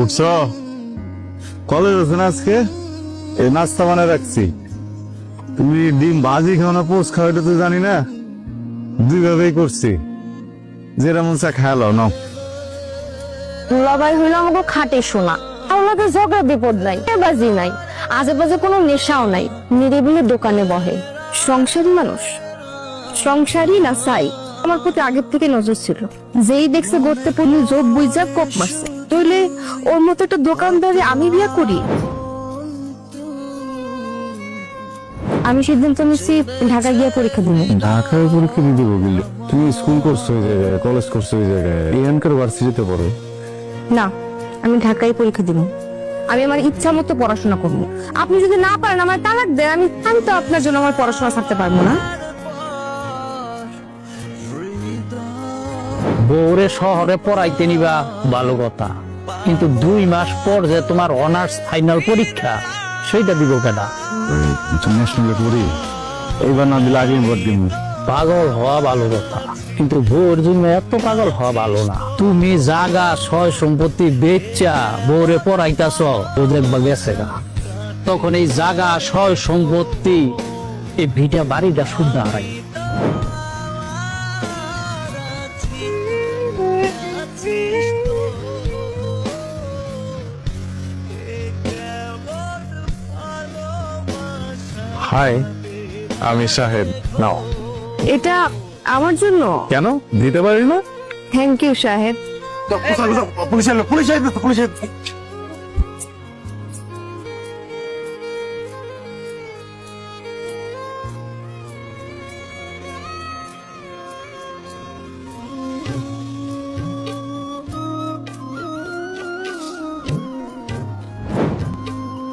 উঠছো? College আছে না আজকে? এই নাস্তা বানায় রাখছি। তুমি ডিম ভাজি খাও না পোস্ট খাও এটা তো জানি না, দুই ভাবেই করছি, যেটা মন চা খায় লাও নাও। দুলাভাই হইলো আমাকে খাটে শোনা, আমাকে ঝগড়া বিপদ নাই, বাজি নাই, আজেবাজে কোনো নেশাও নাই, নিরিবিলি দোকানে বহে। সংসারী মানুষ, সংসারী না চাই। আমার প্রতি আগের থেকে নজর ছিল, যেই দেখছে গড়তে পড়লে যোগ বুঝা কোপ মারছে, নইলে ওর মতো একটা দোকানদারে আমি বিয়া করি। আমি সিদ্ধান্ত নিচ্ছি ঢাকা গিয়ে পরীক্ষা দিব। ঢাকায় পরীক্ষা দিতে বললি? তুমি স্কুল করছো ওই জায়গায়, কলেজ করছো ওই জায়গায়, এখানকার ভার্সিটিতে পড়ো। না, আমি ঢাকায় পরীক্ষা দিব। আমি আমার ইচ্ছা মতো পড়াশোনা করব। আপনি যদি না পারেন আমার তালাক দেন, আমি তো আপনার জন্য আমার পড়াশোনা ছাড়তে পারবো না। বউরে শহরে পড়াইতে নিবা ভালো কথা, কিন্তু 2 মাস পর যে তোমার অনার্স ফাইনাল পরীক্ষা সেইটা দিব কেনা? ন্যাশনালে পড়ি, এইবার না দিলে আগে ভোট দিব। পাগল হওয়া ভালো কথা, কিন্তু বউর জন্য এত পাগল হওয়া ভালো না। তুমি জাগা সয় সম্পত্তি বেচা বউরে পড়াইতাছ, ও দেখবা গেছে গা, তখন এই জাগা সয় সম্পত্তি এই ভিটা বাড়িটা শুদ্ধ হারাই। হাই, আমি সাহেব, নাও। এটা আমার জন্য? কেন দিতে পারি না? থ্যাংক ইউ সাহেব। পুলিশ এলো, পুলিশ এলো, পুলিশ এলো।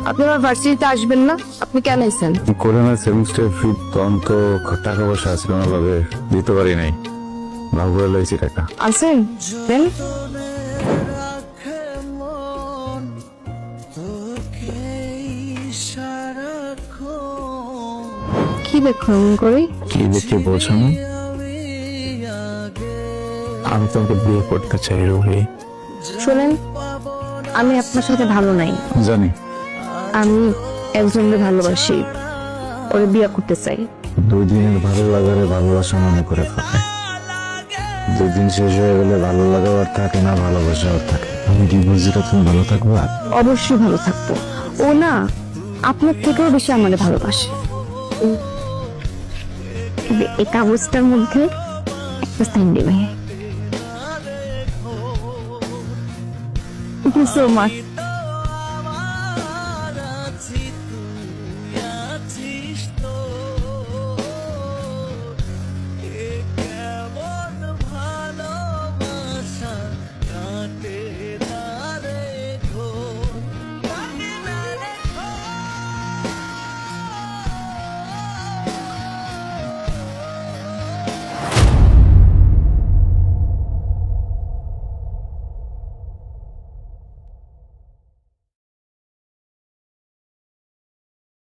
আপনি আমার ভার্সিটিতে আসবেন না? আপনি কেন আইছেন? করোনা সেমিস্টার ফি তখন তো টাকা পয়সা আসলো না, ভাবে দিতে পারি নাই, ভাগ করে লইছি টাকা। আছেন দেন। কি দেখুন করে? কি দেখে বলছো না? আমি তোমাকে বিয়ে করতে চাই রোহি। শোনেন, আমি আপনার সাথে ভালো নাই। জানি। আমি একজনকে ভালোবাসি, ওরে বিয়ে করতে চাই। 2 দিনের ভালো লাগারে ভালোবাসা মনে করে ফেলে, 2 দিন শেষ হয়ে গেলে ভালো লাগা আর থাকে না, ভালোবাসা আর থাকে। আমি কি বুঝি তুমি ভালো থাকবো? অবশ্যই ভালো থাকবো। ও না আপনার থেকেও বেশি আমাদের ভালোবাসে। এই কাগজটার মধ্যে একটা সাইন দেবে। Thank you so much.